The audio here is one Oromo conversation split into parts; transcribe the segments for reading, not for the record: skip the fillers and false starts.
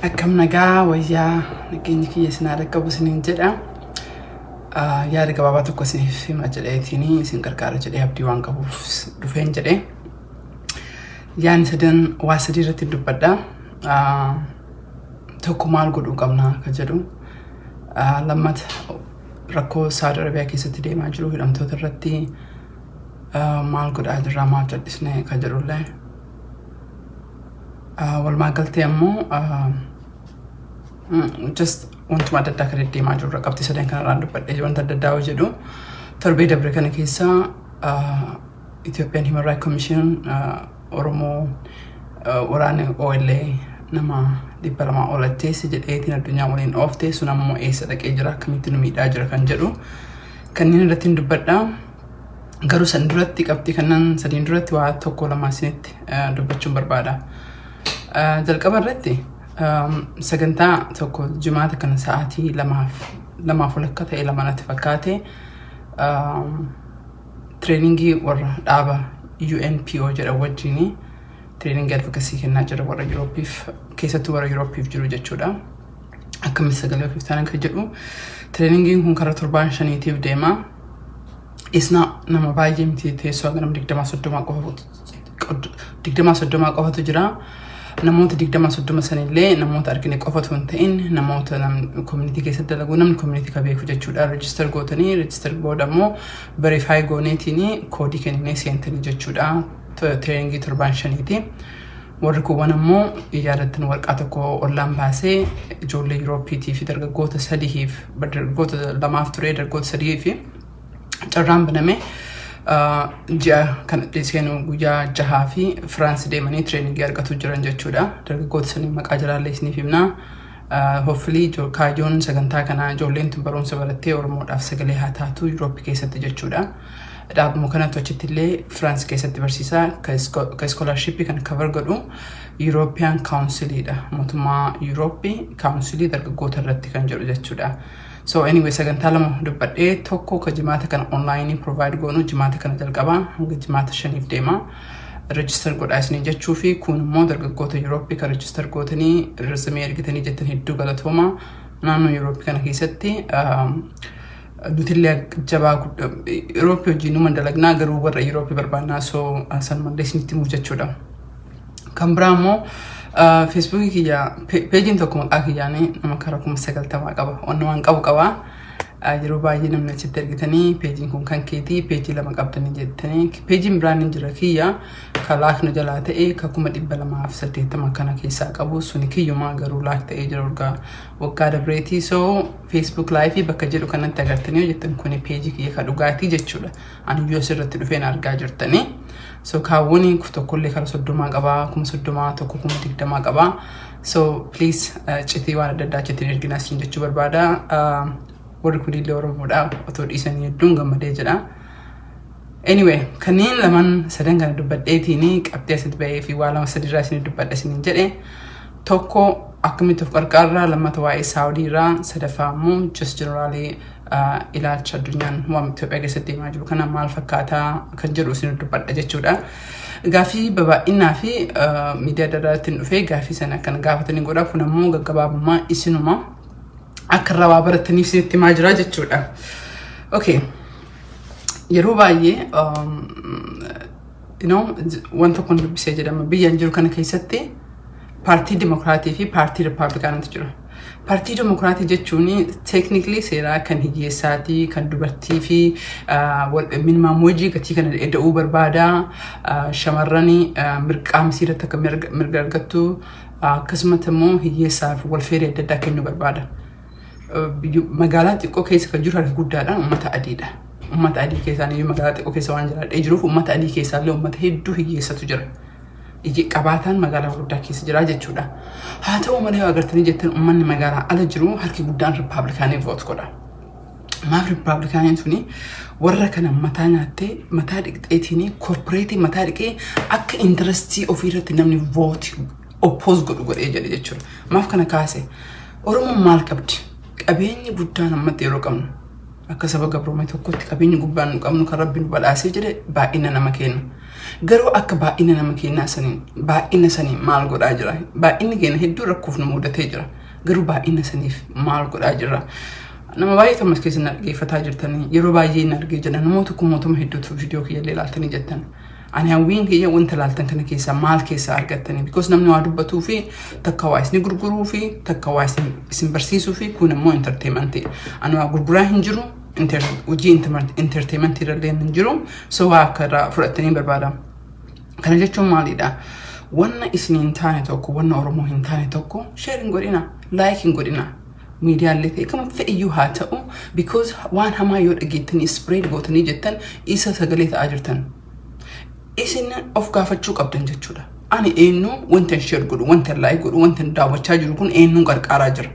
Akkam nagaa wayyaa nageenyi kiyya isin qabu isiniin jedha. Yaada gabaabaa tokko isiniif hima jedheetiin isin gargaara jedhee abdii waan qabuuf dhufeen jedhee. Yaani sadan waa sadii irratti dubbadha. Tokko maal godhuu qabna kan jedhu. Lammata rakkoo Saudi Arabiyaa keessatti deemaa jiru hidhamtoota irratti maal godhaa jirra maal jallisne kan jedhullee. Walumaa galtee ammoo just wantuma adda addaa kan deemaa jiru qabxii sadan kanarraan dubbadhee wanta adda addaa jedhu torbee dabre kana keessa Ethiopian Human Rights Commission Oromoo waraana OLA nama 200 olattee si jedheetiin addunyaa waliin ooftee sun ammoo eessa dhaqee jira akkamitti nu miidhaa jira kan jedhu kanneen irratti dubbadha. Garuu san duratti qabxii kannan sadiin duratti waa tokko lama isinitti dubbachuun barbaada. Jalqaba irratti sagantaa tokko jimaata kana sa'aatii lamaaf walakka ta'e lamanatti fakkaate treeningii warra dhaaba UNPO jedha wajjini treeningii advocacy kennaa jira warra Euroopiif keessattuu warra Euroopiif jiru jechuudha. Akkamitti sagalee ofiif ta'an kan jedhu treeningiin kun karaa 7-5 deema. Isna nama baay'ee miti teessoo ganam 20-30 qofatu jira. Namoota 20-30 sanillee namoota argine qofatu hin ta'in namoota community keessatti dalagu namni community ka beeku jechuudha. Register gootanii register booda ammoo verify gooneetiin koodii kennine seentanii jechuudha. Trainingii 7-5ti. Warri kuwwan ammoo yaadattan warqaa tokko online baasee ijoollee Euroopiitii fi dargaggoota 3 dargaggoota 2 ture dargaggoota 3 fi carraan baname ji'a kan dhiisenu guyyaa 6 fi France deemanii treeningii argatu jiran jechuudha. Dargaggoota sanii maqaa jalaallee isiniif himna. Hopefully kaayyoon sagantaa kana ijoolleen tun barumsa barattee Oromoodhaaf sagalee haa taatu Euroopi keessatti jechuudha. Dhaabuma kanatti achitti illee France keessatti barsiisaa ka scholarship kan cover godhu European Councilidha. Mootummaa Euroopi Councilii dargaggoota irratti kan jedhu jechuudha. So anyway sagantaa lama dubbadhee tokko ka jimaata kana online provide goonu jimaata kana jalqabaa hanga jimaata 5 deema. Register godhaa isiniin jechuu fi kun immoo dargaggoota Euroopi ka register gootanii resume ergitanii jettan hedduu galatooma. Naannoo Euroopi kana keessatti nutillee jabaa Euroopi wajjin numa dalagnaa garuu warra Euroopi barbaannaa so san mallee isinitti himuuf jechuudha. Kan biraa immoo Facebook kiyya page tokko maqaa kiyyaanii nama karaa 90 qaba. Waan qabu qaba. Yeroo baay'ee namni achitti ergitanii page kun kan keetii page lama qabdanii jettanii page biraan hin jira kiyya ka laakna jalaa ta'e ka 280 kana keessaa qabu suni kiyyuma garuu laak ta'ee jira waggaa dabreetii so Facebook live bakka jedhu kanatti agartanii jettan kun page kiyya ka dhugaatii jechuudha. Ani iyyuu asirratti dhufeen argaa jirtanii. So kaawwanii tokkollee kara 30 qaba 30 tokko 20 qaba. So please citii waan adda addaa citiin erginaa isin jechuu barbaada. Warri kunillee Oromoodha otoo dhiisanii hedduun gammadee jedha. Anyway kanneen lamaan sadan kana dubbadheetiin qabxii asitti ba'ee fi waa lama sadiirraa isin dubbadha isiniin jedhe tokko akkamitti of qarqaarraa lammata waa'ee Saawudii irraa sadaffaa immoo just generally ilaalcha addunyaan waan Itoophiyaa keessatti deemaa jiru kana maal fakkaataa kan jedhu isin dubbadha jechuudha. Gaafii babaa'inaa fi miidiyaa adda addaatiin dhufee gaafii sana akkana gaafatanii godha kun ammoo gaggabaabummaa isinuma akka irraa barataniif isinitti himaa jira jechuudha. Okay. Yeroo baay'ee wanta kun dubbisee jedhama biyyaan jiru kana keessatti paartii Dimokiraatii fi paartii Rippaabilikaanatu jira. Paartii Dimokiraatii jechuun technically seeraa kan hiyyeessaatii kan dubartii fi minimum wage gatii kana eda'uu barbaada shamarran mirqaamsii irratti akka mirga argattu akkasumas immoo hiyyeessaaf walfeerii adda addaa kennuu barbaada. Magaalaa xiqqoo keessa kan jiru harki guddaadhaan uummata adiidha. Uummata adii keessaan magaalaa xiqqoo keessa waan jiraadhee jiruuf uummata adii keessaallee uummata hedduu hiyyeessatu jira. Qabaataan magaalaa guddaa keessa jira jechuudha. Haa ta'u malee agartanii jettan uummanni magaalaa ala jiru harki guddaan Rippaabilikaanii voot godha. Maaf Rippaabilikaaniin suni warra kana mataa nyaattee mataa dhiqxeetiin korporeetii mataa dhiqee akka intirestii ofiirratti namni voot oppose godhu godhee jedhe jechuudha. Maaf kana kaase Oromoon maal qabdi? Qabeenyi guddaan ammatti yeroo qabnu akka saba gabroomee tokkotti qabeenyi gubbaan nu qabnu kan rabbiin badhaasee jedhe baay'ina nama kenna. Garuu akka baay'ina nama kennaa saniin baay'ina sanii maal godhaa jira? Baay'inni keenya hedduu rakkoof nu mudatee jira. Garuu baay'ina saniif maal godhaa jira? Nama baay'ee Thomas keessa na dhaggeeffataa jirtanii yeroo baay'ee na argee jira namoota kummootuma hedduutu viidiyoo kiyyallee ilaaltanii jettan. Ani hawwiin kiyya wanta ilaaltan kana keessaa maal keessaa argattanii? Because namni waa dubbatuu fi takka waa isin gurguruu fi takka waa isin barsiisuu fi kun immoo entertainmentii. Ani waa gurguraa hin jiru. Hojii entertainmentii irrallee hin jiru. So waa akka irraa fudhattanii barbaada. Kana jechuun maalidha? Wanna isin hin taane tokko, wanna Oromoo hin taane tokko share hin godhina, like hin godhina. Miidiyaalee ta'e kama fe'iyyuu haa ta'u because waan hamaa yoo dhageettanii spread gootanii jettan isa sagalee ta'aa jirtan. Isin of gaafachuu qabdan jechuudha. Ani eenyu wanta share godhu, wanta like godhu, wanta daawwachaa jiru kun eenyuun qarqaaraa jira.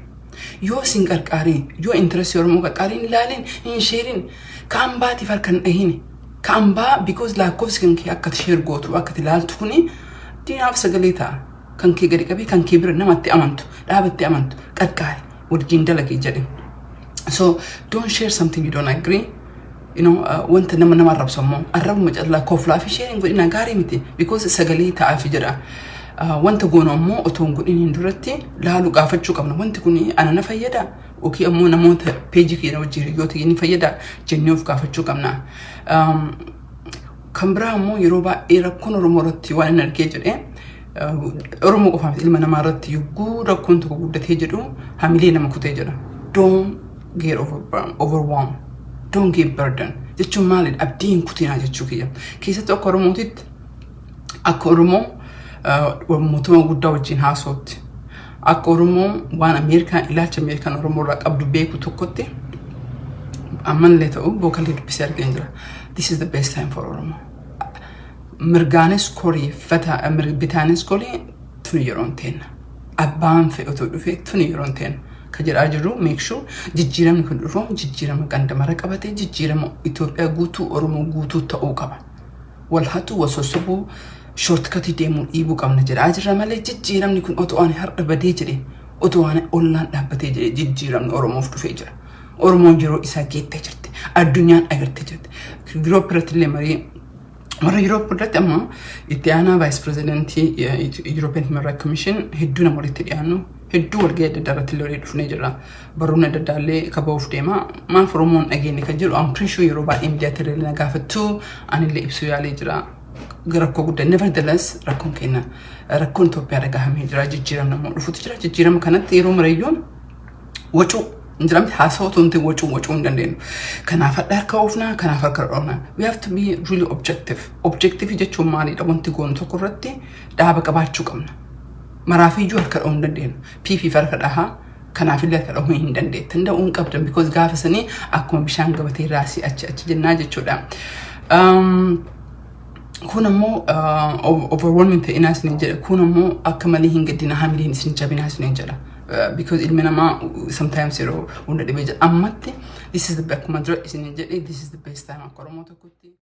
Yoo isin qarqaarin, yoo interest Oromoo qarqaarin ilaalin, hin sharein, kaan baatiif harkan dhahin. Kaan baa because lakkoofsi kan kee akka share gootu, akka ilaaltu kuni diinaaf sagalee ta'a. Kan kee gadi qabee, kan kee bira namatti amantu, dhaabatti amantu, qarqaari, wajjin dalagee jedhe. So don't share something you don't agree. You know, wanta nama arrabsammoo arrabuma callaa kooflaa fi sharing godhina gaarii miti because sagalee ta'aa fi jedha. Wanta goonu ammoo otoo hin godhin duratti laalu gaafachuu qabna. Wanti kun ana na fayyada yookiin ammoo namoota peejii keenya wajjin hiriyoota ni fayyada jennee of gaafachuu qabna. Kan biraa ammoo yeroo baay'ee rakkoon Oromoo irratti waan hin argee jedhee Oromoo qofaaf ilma namaa irratti yogguu rakkoon tokko guddatee jedhu hamilee nama kutee jedha. Don't get overwhelmed. Don't get burden. Jechuun maalidha? Abdiin kutinaa jechuu kiyya. Keessatti akka Oromootitti akka Oromoo mootummaa guddaa wajjin haasootti. Akka Oromoo waan Ameerikaan ilaalcha Ameerikaan Oromoo irraa qabdu beeku tokkotti ammallee ta'u bookallee dubbisee argeen jira. This is the best time for Oromo. Mirgaanis korii bitaanis korii tuni yeroon teenna. Abbaan fe'atoo dhufee tuni yeroon teenna. Kajiraa jiru make sure jijjiiramni kun dhufu jijjiirama qandamara qabate jijjiirama Itoophiyaa guutuu Oromoo guutuu ta'uu qaba. Wal hatu wasosobuu shortcut deemuu dhiibuu qabna jedhaa jirra malee jijjiiramni kun otoo ani har'a badee jedhe otoo ani ollaan dhaabbatee jedhe jijjiiramni Oromoof dhufee jira. Oromoon yeroo isaa geettee jirti. Addunyaan agartee jirti. Europe irratti illee marii warra Europe irratti amma itti aanaa vice presidentii European Human Rights Commission hedduu nama walitti dhiyaannu hedduu walgahii adda addaa irratti illee dhufnee jirra. Barruun adda addaa illee kabahuuf deema. Maaf Oromoon dhageenye kan jedhu I'm pretty sure yeroo baay'ee miidiyaa illee na gaafattu ani illee ibsuu yaalee jira. Rakkoo guddaa nevertheless rakkoon keenya rakkoon Itoophiyaa dhagahamee jira jijjiiramni ammoo dhufuutu jira. Jijjiirama kanatti yeroo marayyuun wacuu Ndramti haasawatu nti wacuu hin dandeenyu. Kanaaf hadha harka oofnaa, kanaaf harka dhoofnaa. We have to be really objective. Objective jechuun maalidha? Wanti goonu tokko irratti dhaaba qabaachuu qabna. Maraafiyyuu harka dhoofuu hin dandeenyu. PPF harka dhahaa kanaaf illee harka dhoofuu hin dandeettu. Danda'uu hin qabdan because gaafa sanii akkuma bishaan gabatee raasii achi jennaa jechuudha. Kun ammoo overwhelming ta'inaa isiniin jedha. Kun ammoo akka malee hin gaddina hamileen isin jabinaa isiniin jedha. Because ilmenama sometimes you know this is the best time.